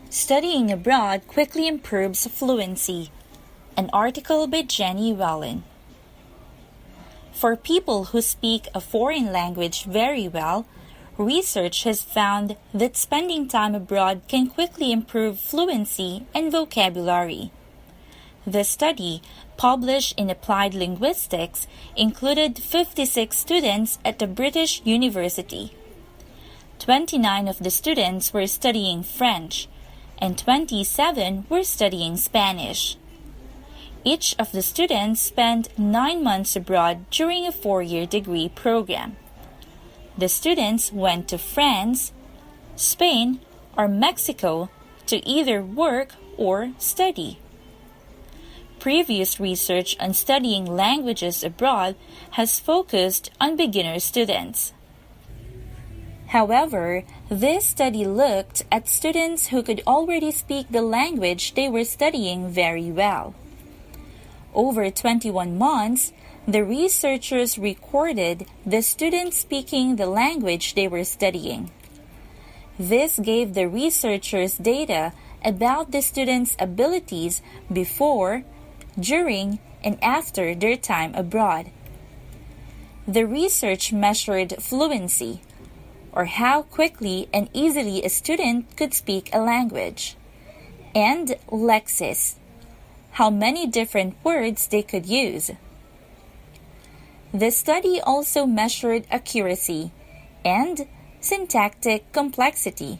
Studying abroad quickly improves fluency. An article by Jenny Wellen. For people who speak a foreign language very well, research has found that spending time abroad can quickly improve fluency and vocabulary. The study, published in Applied Linguistics, included 56 students at a British university. 29 of the students were studying French, and 27 were studying Spanish. Each of the students spent 9 months abroad during a 4-year degree program. The students went to France, Spain, or Mexico to either work or study. Previous research on studying languages abroad has focused on beginner students. However, this study looked at students who could already speak the language they were studying very well. Over 21 months, the researchers recorded the students speaking the language they were studying. This gave the researchers data about the students' abilities before, during, and after their time abroad. The research measured fluency, or how quickly and easily a student could speak a language, and lexis, how many different words they could use. The study also measured accuracy and syntactic complexity,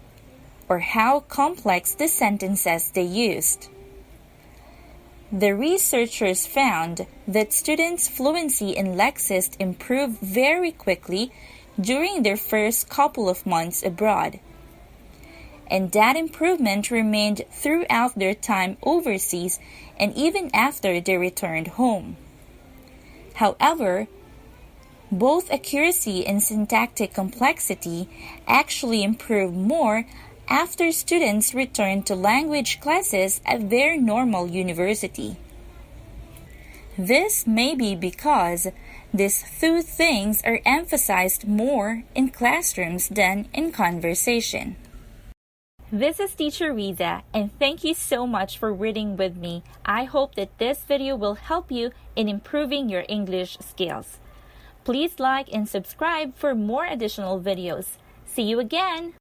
or how complex the sentences they used. The researchers found that students' fluency in lexis improved very quickly during their first couple of months abroad, and that improvement remained throughout their time overseas and even after they returned home. However, both accuracy and syntactic complexity actually improved more after students returned to language classes at their normal university. This may be because these two things are emphasized more in classrooms than in conversation. This is Teacher Riza, and thank you so much for reading with me. I hope that this video will help you in improving your English skills. Please like and subscribe for more additional videos. See you again!